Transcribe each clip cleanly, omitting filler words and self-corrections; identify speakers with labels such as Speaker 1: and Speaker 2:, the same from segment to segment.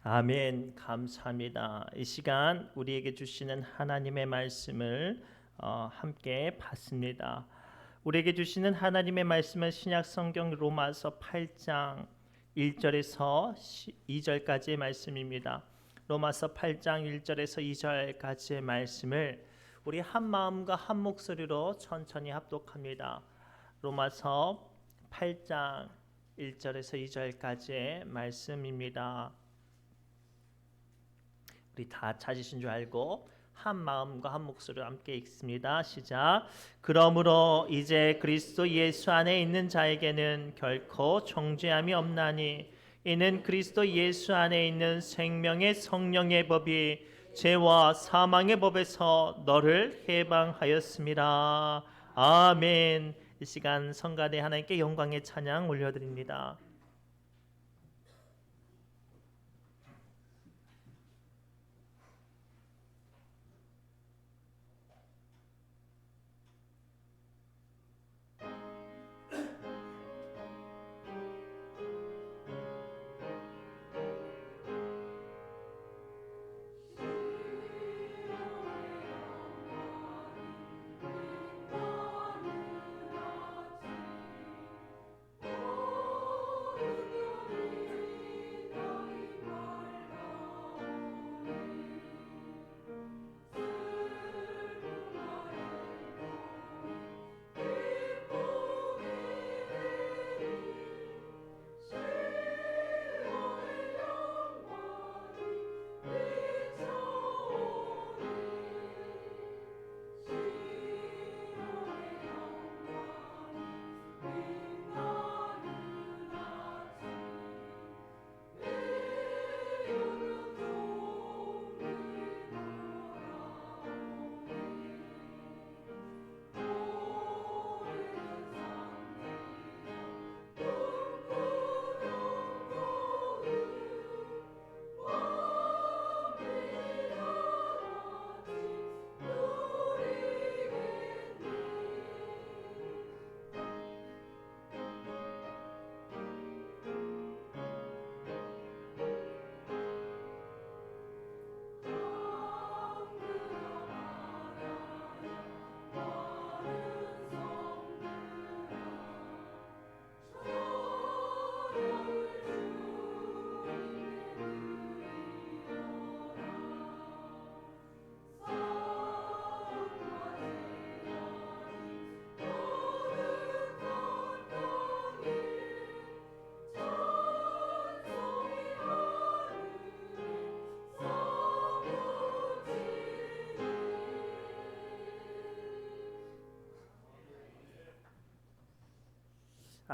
Speaker 1: 아멘. 감사합니다. 이 시간 우리에게 주시는 하나님의 말씀을 함께 봤습니다. 우리에게 주시는 하나님의 말씀은 신약 성경 로마서 8장 1절에서 2절까지의 말씀입니다. 로마서 8장 1절에서 2절까지의 말씀을 우리 한 마음과 한 목소리로 천천히 합독합니다. 로마서 8장 1절에서 2절까지의 말씀입니다. 우리 다 찾으신 줄 알고 한 마음과 한 목소리로 함께 읽습니다. 시작. 그러므로 이제 그리스도 예수 안에 있는 자에게는 결코 정죄함이 없나니 이는 그리스도 예수 안에 있는 생명의 성령의 법이 죄와 사망의 법에서 너를 해방하였습니다. 아멘. 이 시간 성가대 하나님께 영광의 찬양 올려드립니다.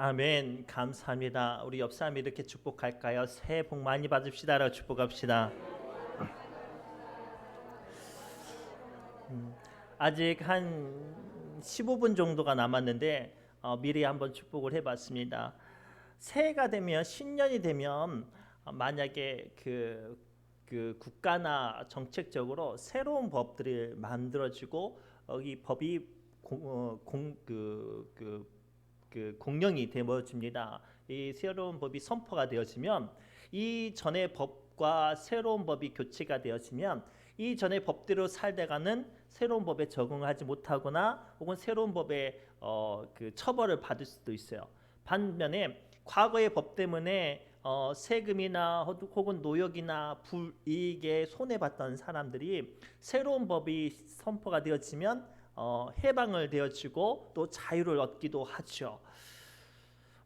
Speaker 1: 아멘. 감사합니다. 우리 옆 사람 이렇게 축복할까요? 새해 복 많이 받읍시다라고 축복합시다. 아직 한 15분 정도가 남았는데 미리 한번 축복을 해봤습니다. 새해가 되면 신년이 되면 만약에 그 국가나 정책적으로 새로운 법들이 만들어지고 이 법이 공령이 되어집니다. 이 새로운 법이 선포가 되어지면 이 전의 법과 새로운 법이 교체가 되어지면 이 전의 법대로 살다가는 새로운 법에 적응하지 못하거나 혹은 새로운 법에 그 처벌을 받을 수도 있어요. 반면에 과거의 법 때문에 세금이나 혹은 노역이나 불이익에 손해봤던 사람들이 새로운 법이 선포가 되어지면 해방을 되어지고 또 자유를 얻기도 하죠.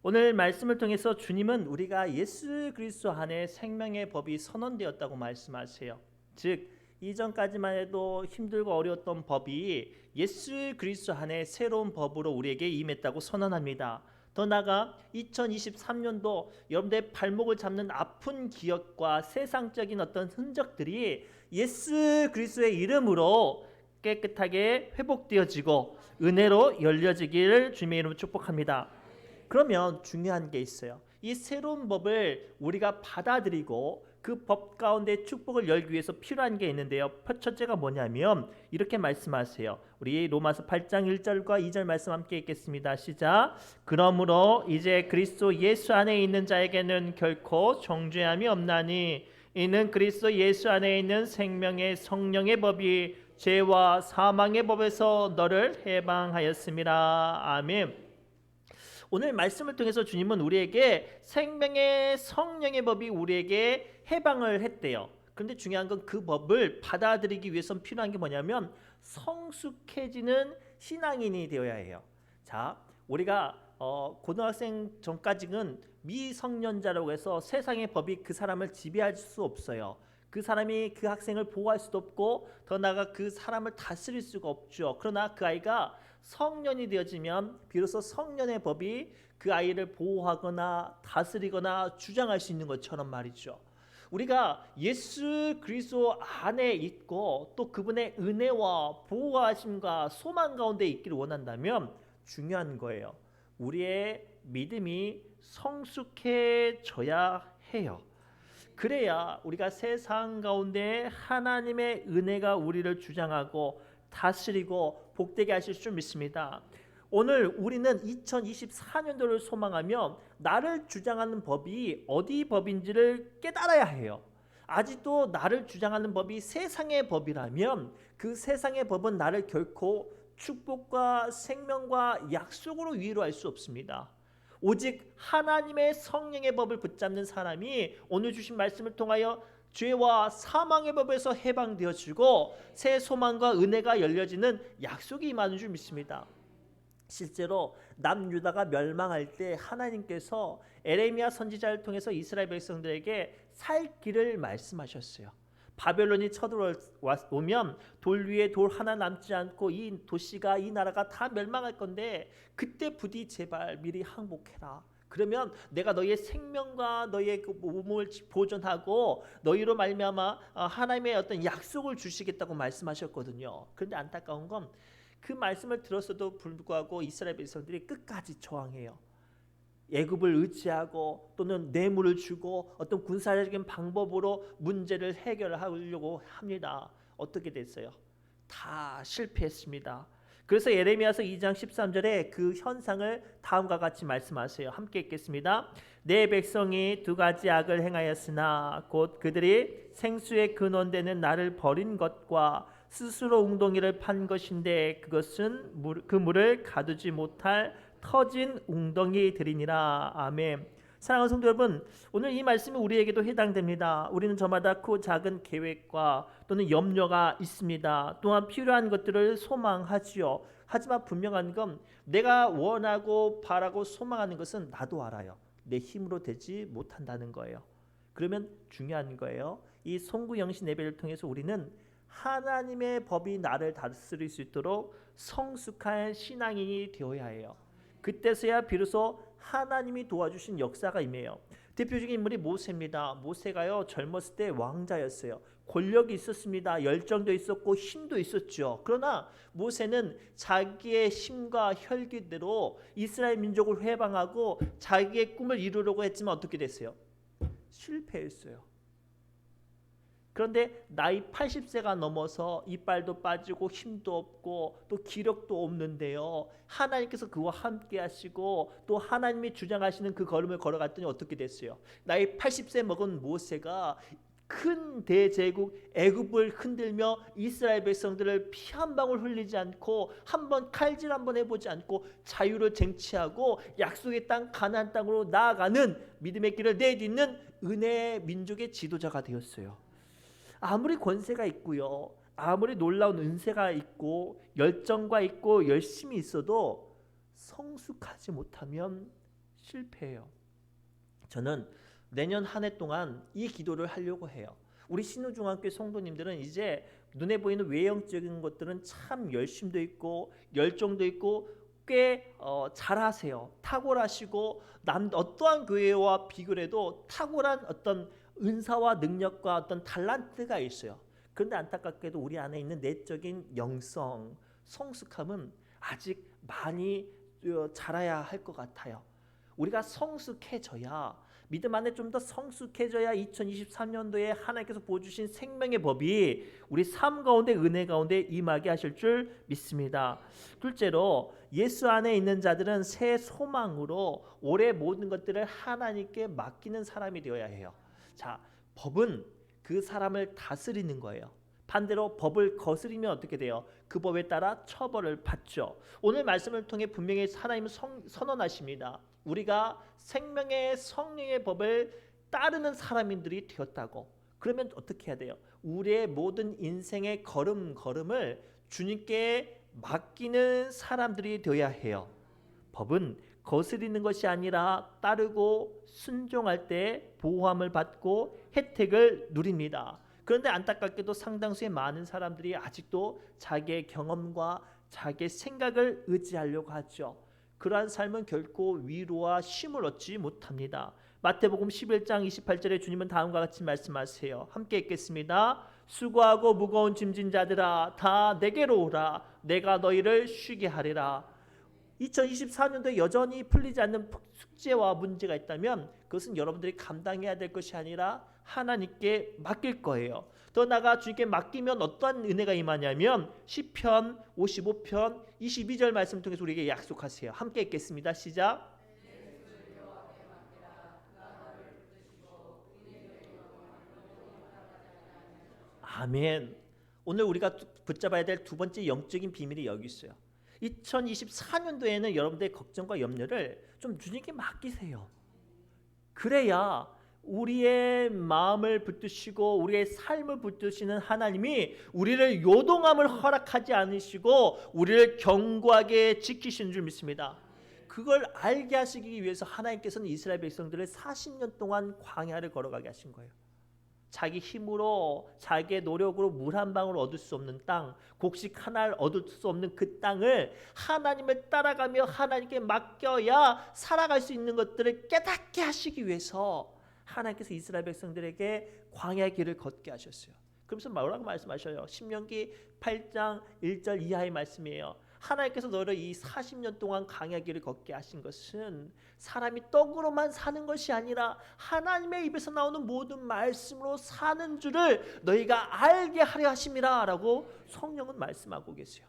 Speaker 1: 오늘 말씀을 통해서 주님은 우리가 예수 그리스도 안에 생명의 법이 선언되었다고 말씀하세요. 즉 이전까지만 해도 힘들고 어려웠던 법이 예수 그리스도 안에 새로운 법으로 우리에게 임했다고 선언합니다. 더 나아가 2023년도 여러분들의 발목을 잡는 아픈 기억과 세상적인 어떤 흔적들이 예수 그리스도의 이름으로 깨끗하게 회복되어지고 은혜로 열려지기를 주님의 이름으로 축복합니다. 그러면 중요한 게 있어요. 이 새로운 법을 우리가 받아들이고 그 법 가운데 축복을 열기 위해서 필요한 게 있는데요. 첫째가 뭐냐면 이렇게 말씀하세요. 우리 로마서 8장 1절과 2절 말씀 함께 읽겠습니다. 시작. 그러므로 이제 그리스도 예수 안에 있는 자에게는 결코 정죄함이 없나니 이는 그리스도 예수 안에 있는 생명의 성령의 법이 죄와 사망의 법에서 너를 해방하였습니다. 아멘. 오늘 말씀을 통해서 주님은 우리에게 생명의 성령의 법이 우리에게 해방을 했대요. 그런데 중요한 건 그 법을 받아들이기 위해선 필요한 게 뭐냐면 성숙해지는 신앙인이 되어야 해요. 자, 우리가 고등학생 전까지는 미성년자라고 해서 세상의 법이 그 사람을 지배할 수 없어요. 그 사람이 그 학생을 보호할 수도 없고 더 나아가 그 사람을 다스릴 수가 없죠. 그러나 그 아이가 성년이 되어지면 비로소 성년의 법이 그 아이를 보호하거나 다스리거나 주장할 수 있는 것처럼 말이죠. 우리가 예수 그리스도 안에 있고 또 그분의 은혜와 보호하심과 소망 가운데 있기를 원한다면 중요한 거예요. 우리의 믿음이 성숙해져야 해요. 그래야 우리가 세상 가운데 하나님의 은혜가 우리를 주장하고 다스리고 복되게 하실 줄 믿습니다. 오늘 우리는 2024년도를 소망하며 나를 주장하는 법이 어디 법인지를 깨달아야 해요. 아직도 나를 주장하는 법이 세상의 법이라면 그 세상의 법은 나를 결코 축복과 생명과 약속으로 위로할 수 없습니다. 오직 하나님의 성령의 법을 붙잡는 사람이 오늘 주신 말씀을 통하여 죄와 사망의 법에서 해방되어지고 새 소망과 은혜가 열려지는 약속이 임하는 줄 믿습니다. 실제로 남유다가 멸망할 때 하나님께서 에레미야 선지자를 통해서 이스라엘 백성들에게 살 길을 말씀하셨어요. 바벨론이 쳐들어오면 돌 위에 돌 하나 남지 않고 이 도시가 이 나라가 다 멸망할 건데 그때 부디 제발 미리 항복해라. 그러면 내가 너희의 생명과 너희의 그 몸을 보존하고 너희로 말미암아 하나님의 어떤 약속을 주시겠다고 말씀하셨거든요. 그런데 안타까운 건 그 말씀을 들었어도 불구하고 이스라엘 백성들이 끝까지 저항해요. 애굽을 의지하고 또는 뇌물을 주고 어떤 군사적인 방법으로 문제를 해결하려고 합니다. 어떻게 됐어요? 다 실패했습니다. 그래서 예레미야서 2장 13절에 그 현상을 다음과 같이 말씀하세요. 함께 읽겠습니다. 내 백성이 두 가지 악을 행하였으나 곧 그들이 생수의 근원되는 나를 버린 것과 스스로 웅덩이를 판 것인데 그것은 그 물을 가두지 못할 터진 웅덩이들이니라. 아멘. 사랑하는 성도 여러분, 오늘 이 말씀이 우리에게도 해당됩니다. 우리는 저마다 크고 작은 계획과 또는 염려가 있습니다. 또한 필요한 것들을 소망하지요. 하지만 분명한 건 내가 원하고 바라고 소망하는 것은 나도 알아요. 내 힘으로 되지 못한다는 거예요. 그러면 중요한 거예요. 이 송구영신 예배를 통해서 우리는 하나님의 법이 나를 다스릴 수 있도록 성숙한 신앙인이 되어야 해요. 그때서야 비로소 하나님이 도와주신 역사가 임해요. 대표적인 인물이 모세입니다. 모세가요 젊었을 때 왕자였어요. 권력이 있었습니다. 열정도 있었고 힘도 있었죠. 그러나 모세는 자기의 힘과 혈기대로 이스라엘 민족을 해방하고 자기의 꿈을 이루려고 했지만 어떻게 됐어요? 실패했어요. 그런데 나이 80세가 넘어서 이빨도 빠지고 힘도 없고 또 기력도 없는데요. 하나님께서 그와 함께 하시고 또 하나님이 주장하시는 그 걸음을 걸어갔더니 어떻게 됐어요? 나이 80세 먹은 모세가 큰 대제국 애굽을 흔들며 이스라엘 백성들을 피 한 방울 흘리지 않고 한번 칼질 한번 해보지 않고 자유를 쟁취하고 약속의 땅 가나안 땅으로 나아가는 믿음의 길을 내딛는 은혜의 민족의 지도자가 되었어요. 아무리 권세가 있고요, 아무리 놀라운 은혜가 있고 열정과 있고 열심히 있어도 성숙하지 못하면 실패해요. 저는 내년 한 해 동안 이 기도를 하려고 해요. 우리 신우중앙교회 성도님들은 이제 눈에 보이는 외형적인 것들은 참 열심도 있고 열정도 있고 꽤 잘하세요. 탁월하시고 어떠한 교회와 비교해도 탁월한 어떤 은사와 능력과 어떤 달란트가 있어요. 그런데 안타깝게도 우리 안에 있는 내적인 영성, 성숙함은 아직 많이 자라야 할 것 같아요. 우리가 성숙해져야, 믿음 안에 좀 더 성숙해져야 2023년도에 하나님께서 보여주신 생명의 법이 우리 삶 가운데 은혜 가운데 임하게 하실 줄 믿습니다. 둘째로 예수 안에 있는 자들은 새 소망으로 올해 모든 것들을 하나님께 맡기는 사람이 되어야 해요. 자, 법은 그 사람을 다스리는 거예요. 반대로 법을 거스리면 어떻게 돼요? 그 법에 따라 처벌을 받죠. 오늘 말씀을 통해 분명히 하나님은 선언하십니다. 우리가 생명의 성령의 법을 따르는 사람들이 되었다고. 그러면 어떻게 해야 돼요? 우리의 모든 인생의 걸음걸음을 주님께 맡기는 사람들이 되어야 해요. 법은 거스리는 것이 아니라 따르고 순종할 때 보호함을 받고 혜택을 누립니다. 그런데 안타깝게도 상당수의 많은 사람들이 아직도 자기의 경험과 자기의 생각을 의지하려고 하죠. 그러한 삶은 결코 위로와 쉼을 얻지 못합니다. 마태복음 11장 28절에 주님은 다음과 같이 말씀하세요. 함께 읽겠습니다. 수고하고 무거운 짐진 자들아 다 내게로 오라. 내가 너희를 쉬게 하리라. 2024년도에 여전히 풀리지 않는 숙제와 문제가 있다면 그것은 여러분들이 감당해야 될 것이 아니라 하나님께 맡길 거예요. 더 나아가 주님께 맡기면 어떠한 은혜가 임하냐면 시편 55편 22절 말씀 통해서 우리에게 약속하세요. 함께 읽겠습니다. 시작. 아멘. 오늘 우리가 붙잡아야 될 두 번째 영적인 비밀이 여기 있어요. 2024년도에는 여러분들의 걱정과 염려를 좀 주님께 맡기세요. 그래야 우리의 마음을 붙드시고 우리의 삶을 붙드시는 하나님이 우리를 요동함을 허락하지 않으시고 우리를 견고하게 지키시는 줄 믿습니다. 그걸 알게 하시기 위해서 하나님께서는 이스라엘 백성들을 40년 동안 광야를 걸어가게 하신 거예요. 자기 힘으로 자기의 노력으로 물 한 방울 얻을 수 없는 땅, 곡식 하나를 얻을 수 없는 그 땅을 하나님을 따라가며 하나님께 맡겨야 살아갈 수 있는 것들을 깨닫게 하시기 위해서 하나님께서 이스라엘 백성들에게 광야의 길을 걷게 하셨어요. 그러면서 뭐라고 말씀하셔요? 신명기 8장 1절 이하의 말씀이에요. 하나님께서 너를 이 40년 동안 광야 길을 걷게 하신 것은 사람이 떡으로만 사는 것이 아니라 하나님의 입에서 나오는 모든 말씀으로 사는 줄을 너희가 알게 하려 하심이라 라고 성령은 말씀하고 계세요.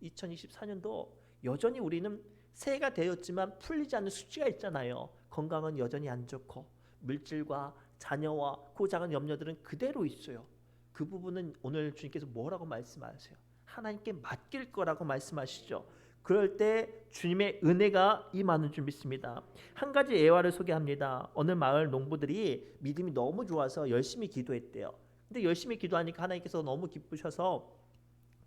Speaker 1: 2024년도 여전히 우리는 새해가 되었지만 풀리지 않는 숙제가 있잖아요. 건강은 여전히 안 좋고 물질과 자녀와 그 작은 염려들은 그대로 있어요. 그 부분은 오늘 주님께서 뭐라고 말씀하세요? 하나님께 맡길 거라고 말씀하시죠. 그럴 때 주님의 은혜가 임하는 줄 믿습니다. 한 가지 예화를 소개합니다. 어느 마을 농부들이 믿음이 너무 좋아서 열심히 기도했대요. 근데 열심히 기도하니까 하나님께서 너무 기쁘셔서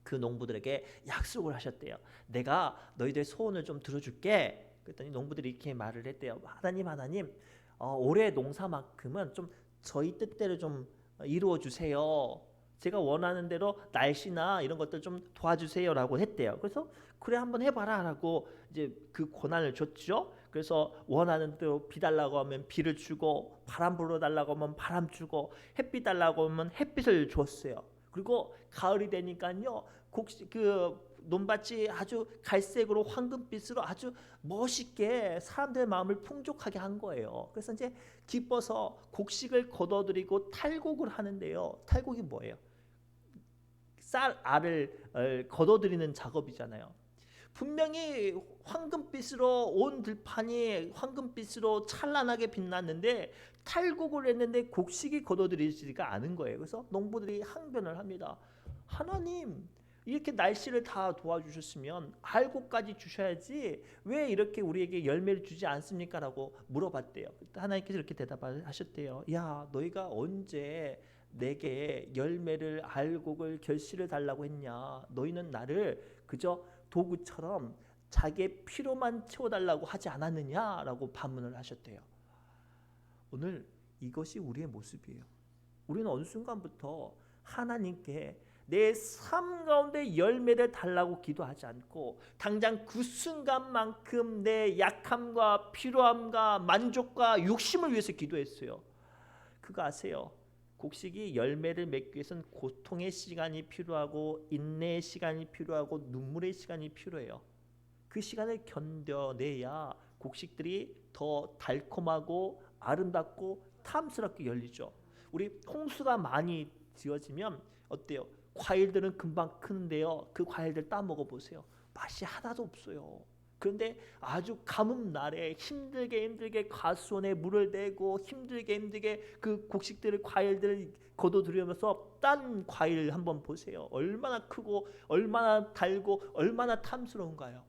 Speaker 1: 그 농부들에게 약속을 하셨대요. 내가 너희들의 소원을 좀 들어줄게. 그랬더니 농부들이 이렇게 말을 했대요. 하나님, 올해 농사만큼은 좀 저희 뜻대로 좀 이루어 주세요. 제가 원하는 대로 날씨나 이런 것들 좀 도와주세요라고 했대요. 그래서 그래 한번 해봐라라고 이제 그 권한을 줬죠. 그래서 원하는 대로 비 달라고 하면 비를 주고 바람 불어달라고 하면 바람 주고 햇빛 달라고 하면 햇빛을 줬어요. 그리고 가을이 되니까요, 그 논밭이 아주 갈색으로 황금빛으로 아주 멋있게 사람들의 마음을 풍족하게 한 거예요. 그래서 이제 기뻐서 곡식을 걷어들이고 탈곡을 하는데요. 탈곡이 뭐예요? 쌀 알을 걷어들이는 작업이잖아요. 분명히 황금빛으로 온 들판이 황금빛으로 찬란하게 빛났는데 탈곡을 했는데 곡식이 걷어들이지가 않은 거예요. 그래서 농부들이 항변을 합니다. 하나님, 이렇게 날씨를 다 도와주셨으면 알곡까지 주셔야지 왜 이렇게 우리에게 열매를 주지 않습니까? 라고 물어봤대요. 하나님께서 이렇게 대답을 하셨대요. 야, 너희가 언제 내게 열매를 알곡을 결실을 달라고 했냐? 너희는 나를 그저 도구처럼 자기의 피로만 채워달라고 하지 않았느냐라고 반문을 하셨대요. 오늘 이것이 우리의 모습이에요. 우리는 어느 순간부터 하나님께 내 삶 가운데 열매를 달라고 기도하지 않고 당장 그 순간만큼 내 약함과 피로함과 만족과 욕심을 위해서 기도했어요. 그거 아세요? 곡식이 열매를 맺기 위해서는 고통의 시간이 필요하고 인내의 시간이 필요하고 눈물의 시간이 필요해요. 그 시간을 견뎌내야 곡식들이 더 달콤하고 아름답고 탐스럽게 열리죠. 우리 홍수가 많이 지어지면 어때요? 과일들은 금방 크는데요. 그 과일들 따 먹어보세요. 맛이 하나도 없어요. 그런데 아주 가뭄 날에 힘들게 가수원에 물을 대고 힘들게 그 곡식들을 과일들을 거둬들이면서 딴 과일 한번 보세요. 얼마나 크고 얼마나 달고 얼마나 탐스러운가요?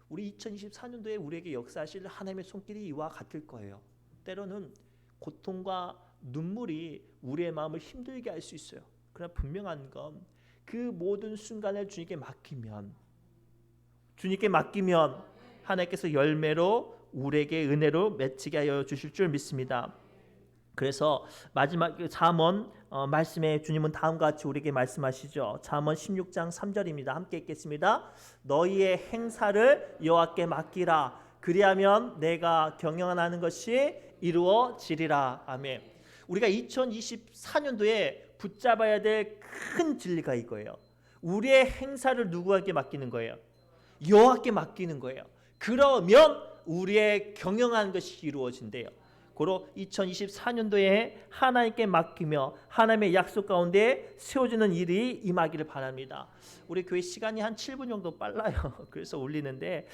Speaker 1: 우리 2024년도에 우리에게 역사하실 하나님의 손길이 이와 같을 거예요. 때로는 고통과 눈물이 우리의 마음을 힘들게 할 수 있어요. 그러나 분명한 건 그 모든 순간을 주님께 맡기면 하나님께서 열매로 우리에게 은혜로 맺히게 하여 주실 줄 믿습니다. 그래서 마지막 잠언 말씀에 주님은 다음과 같이 우리에게 말씀하시죠. 잠언 16장 3절입니다. 함께 읽겠습니다. 너희의 행사를 여호와께 맡기라. 그리하면 내가 경영하는 것이 이루어지리라. 아멘. 우리가 2024년도에 붙잡아야 될 큰 진리가 이거예요. 우리의 행사를 누구에게 맡기는 거예요? 여호와께 맡기는 거예요. 그러면 우리의 경영하는 것이 이루어진대요. 고로 2024년도에 하나님께 맡기며 하나님의 약속 가운데 세워지는 일이 임하기를 바랍니다. 우리 교회 시간이 한 7분 정도 빨라요. 그래서 올리는데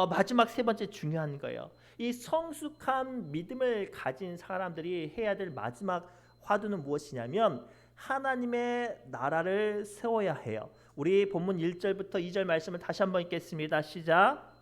Speaker 1: 마지막 세 번째 중요한 거예요. 이 성숙한 믿음을 가진 사람들이 해야 될 마지막 화두는 무엇이냐면 하나님의 나라를 세워야 해요. 우리 본문 1절부터 2절 말씀을 다시 한번 읽겠습니다. 시작.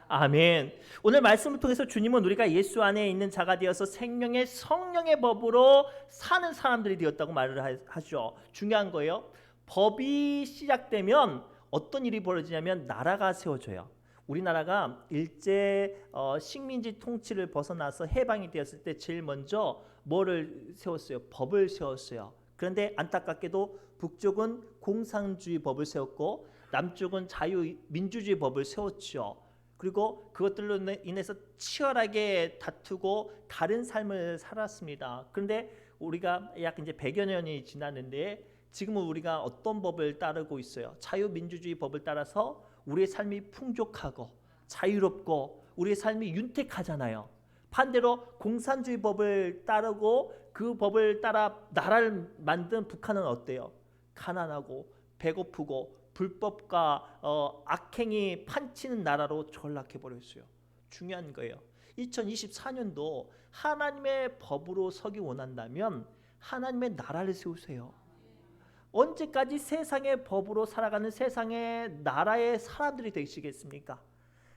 Speaker 1: 아멘. 오늘 말씀을 통해서 주님은 우리가 예수 안에 있는 자가 되어서 생명의 성령의 법으로 사는 사람들이 되었다고 말을 하죠. 중요한 거예요. 법이 시작되면 어떤 일이 벌어지냐면 나라가 세워져요. 우리나라가 일제 식민지 통치를 벗어나서 해방이 되었을 때 제일 먼저 뭐를 세웠어요? 법을 세웠어요. 그런데 안타깝게도 북쪽은 공산주의 법을 세웠고 남쪽은 자유민주주의 법을 세웠죠. 그리고 그것들로 인해서 치열하게 다투고 다른 삶을 살았습니다. 그런데 우리가 약 이제 100여 년이 지났는데 지금은 우리가 어떤 법을 따르고 있어요? 자유민주주의 법을 따라서 우리의 삶이 풍족하고 자유롭고 우리의 삶이 윤택하잖아요. 반대로 공산주의 법을 따르고 그 법을 따라 나라를 만든 북한은 어때요? 가난하고 배고프고 불법과 악행이 판치는 나라로 전락해 버렸어요. 중요한 거예요. 2024년도 하나님의 법으로 서기 원한다면 하나님의 나라를 세우세요. 언제까지 세상의 법으로 살아가는 세상의 나라의 사람들이 되시겠습니까?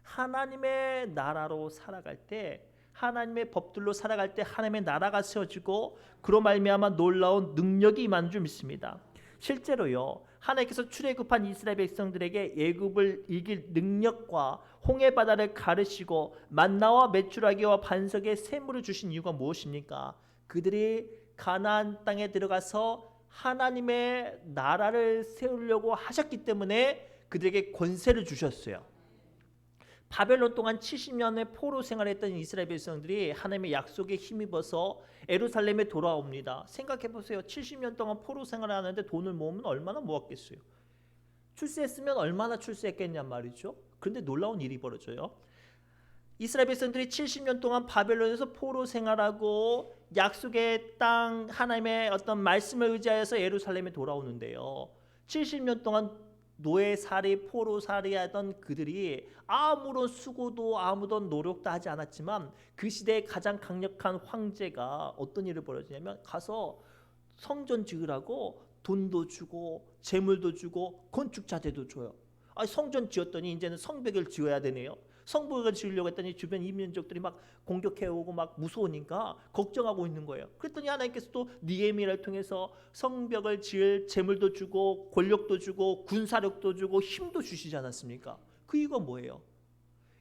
Speaker 1: 하나님의 나라로 살아갈 때 하나님의 법들로 살아갈 때 하나님의 나라가 세워지고 그로 말미암아 놀라운 능력이 임하는 줄 믿습니다. 실제로요. 하나님께서 출애굽한 이스라엘 백성들에게 애굽을 이길 능력과 홍해 바다를 가르시고 만나와 메추라기와 반석의 샘물을 주신 이유가 무엇입니까? 그들이 가나안 땅에 들어가서 하나님의 나라를 세우려고 하셨기 때문에 그들에게 권세를 주셨어요. 바벨론 동안 70년의 포로 생활했던 이스라엘 백성들이 하나님의 약속에 힘입어서 예루살렘에 돌아옵니다. 생각해 보세요. 70년 동안 포로 생활을 하는데 돈을 모으면 얼마나 모았겠어요. 출세했으면 얼마나 출세했겠냔 말이죠. 그런데 놀라운 일이 벌어져요. 이스라엘 백성들이 70년 동안 바벨론에서 포로 생활하고 약속의 땅 하나님의 어떤 말씀을 의지하여서 예루살렘에 돌아오는데요. 70년 동안 노예살이 포로살이 하던 그들이 아무런 수고도 아무런 노력도 하지 않았지만 그 시대의 가장 강력한 황제가 어떤 일을 벌여주냐면 가서 성전 지으라고 돈도 주고 재물도 주고 건축자재도 줘요. 성전 지었더니 이제는 성벽을 지어야 되네요. 성벽을 지으려고 했더니 주변 이민족들이 막 공격해오고 막 무서우니까 걱정하고 있는 거예요. 그랬더니 하나님께서 또 느헤미야를 통해서 성벽을 지을 재물도 주고 권력도 주고 군사력도 주고 힘도 주시지 않았습니까? 그 이유가 뭐예요?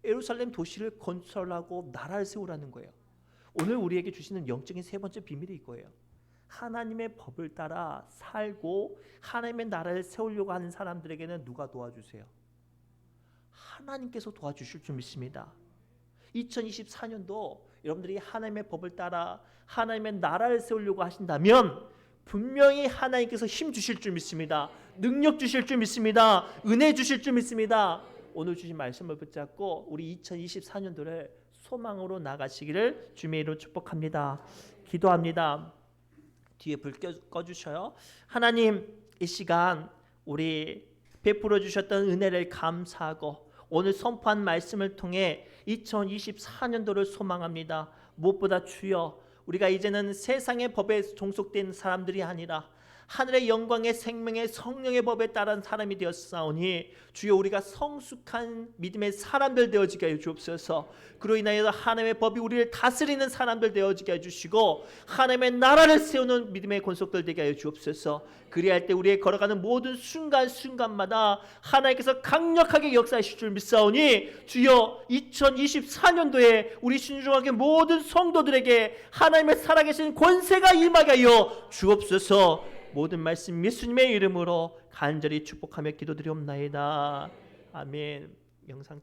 Speaker 1: 예루살렘 도시를 건설하고 나라를 세우라는 거예요. 오늘 우리에게 주시는 영적인 세 번째 비밀이 이거예요. 하나님의 법을 따라 살고 하나님의 나라를 세우려고 하는 사람들에게는 누가 도와주세요? 하나님께서 도와주실 줄 믿습니다. 2024년도 여러분들이 하나님의 법을 따라 하나님의 나라를 세우려고 하신다면 분명히 하나님께서 힘 주실 줄 믿습니다. 능력 주실 줄 믿습니다. 은혜 주실 줄 믿습니다. 오늘 주신 말씀을 붙잡고 우리 2024년도를 소망으로 나가시기를 주님의 이름으로 축복합니다. 기도합니다. 뒤에 불 꺼주셔요. 하나님, 이 시간 우리 베풀어 주셨던 은혜를 감사하고 오늘 선포한 말씀을 통해 2024년도를 소망합니다. 무엇보다 주여, 우리가 이제는 세상의 법에 종속된 사람들이 아니라 하늘의 영광의 생명의 성령의 법에 따른 사람이 되었사오니 주여, 우리가 성숙한 믿음의 사람들 되어지게 해 주옵소서. 그로 인하여 하나님의 법이 우리를 다스리는 사람들 되어지게 해주시고 하나님의 나라를 세우는 믿음의 권속들 되게 하여 주옵소서. 그리할 때 우리의 걸어가는 모든 순간순간마다 하나님께서 강력하게 역사하실 줄 믿사오니 주여, 2024년도에 우리 신중하게 모든 성도들에게 하나님의 살아계신 권세가 임하게 하여 주옵소서. 모든 말씀 예수님의 이름으로 간절히 축복하며 기도드리옵나이다. 아멘. 영상